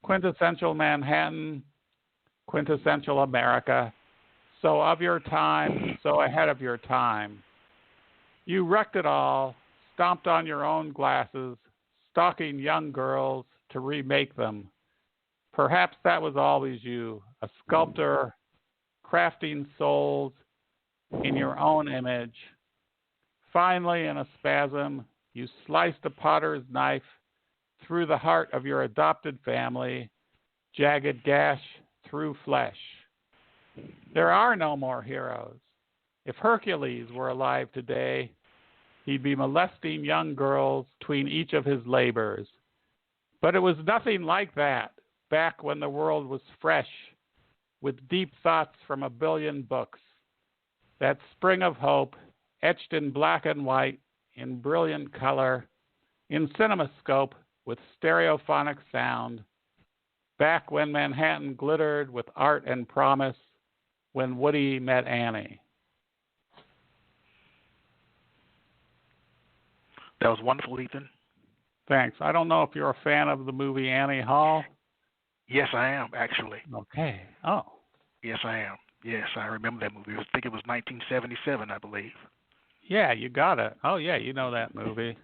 quintessential Manhattan, quintessential America, so of your time, so ahead of your time. You wrecked it all, stomped on your own glasses, stalking young girls to remake them. Perhaps that was always you, a sculptor, crafting souls in your own image. Finally, in a spasm, you sliced a potter's knife through the heart of your adopted family, jagged gash through flesh. There are no more heroes. If Hercules were alive today, he'd be molesting young girls between each of his labors. But it was nothing like that back when the world was fresh, with deep thoughts from a billion books. That spring of hope, etched in black and white, in brilliant color, in CinemaScope with stereophonic sound, back when Manhattan glittered with art and promise, when Woody met Annie. That was wonderful, Ethan. Thanks. I don't know if you're a fan of the movie Annie Hall. Yes, I am, actually. Okay. Oh. Yes, I am. Yes, I remember that movie. I think it was 1977, I believe. Yeah, you got it. Oh, yeah, you know that movie.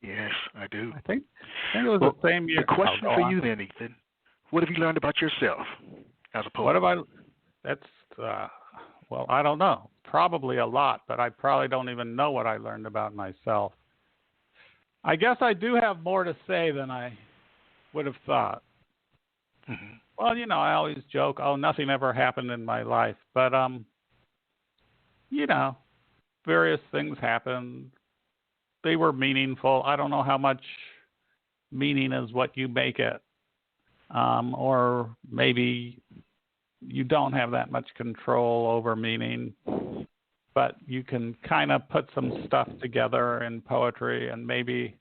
Yes, I do. I think it was the same year. The question for you then, Ethan, what have you learned about yourself as a poet? Well, I don't know. Probably a lot, but I probably don't even know what I learned about myself. I guess I do have more to say than I would have thought. Mm-hmm. Well, I always joke, nothing ever happened in my life. But, various things happened. They were meaningful. I don't know how much meaning is what you make it. Or maybe you don't have that much control over meaning. But you can kind of put some stuff together in poetry and maybe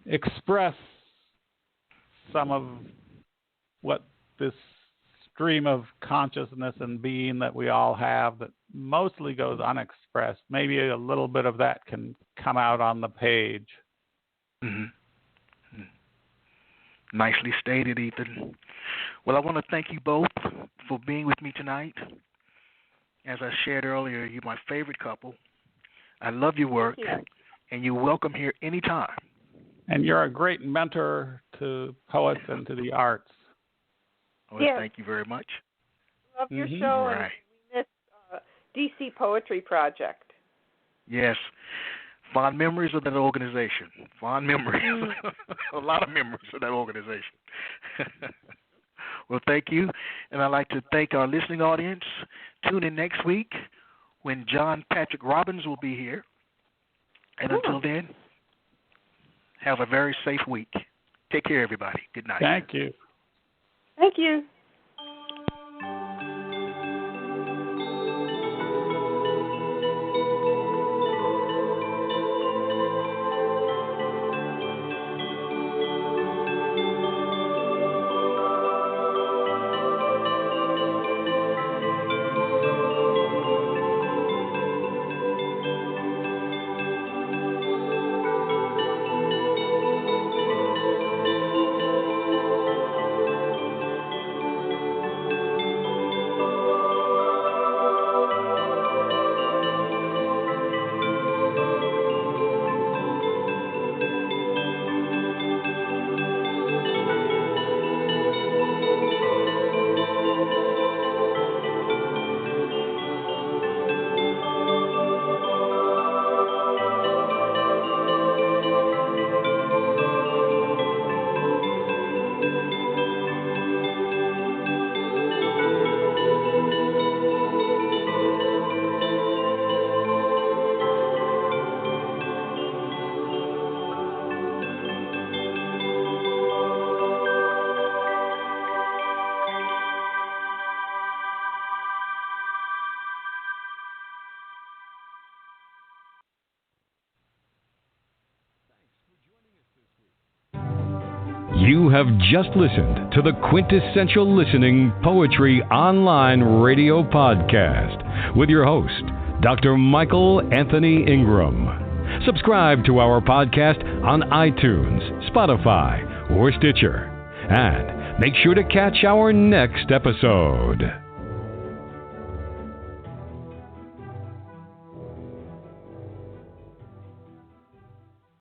express some of what this stream of consciousness and being that we all have that mostly goes unexpressed. Maybe a little bit of that can come out on the page. Mm-hmm. Nicely stated, Ethan. Well, I want to thank you both for being with me tonight. As I shared earlier, you're my favorite couple. I love your work, and you're welcome here anytime. And you're a great mentor to poets and to the arts. Well, yes. Thank you very much. Love your show, and we miss DC Poetry Project. Yes. Fond memories of that organization. Fond memories. A lot of memories of that organization. Well, thank you. And I'd like to thank our listening audience. Tune in next week when John Patrick Robbins will be here. And until then, have a very safe week. Take care, everybody. Good night. Thank you. Thank you. You have just listened to the Quintessential Listening Poetry Online Radio Podcast with your host, Dr. Michael Anthony Ingram. Subscribe to our podcast on iTunes, Spotify, or Stitcher. And make sure to catch our next episode.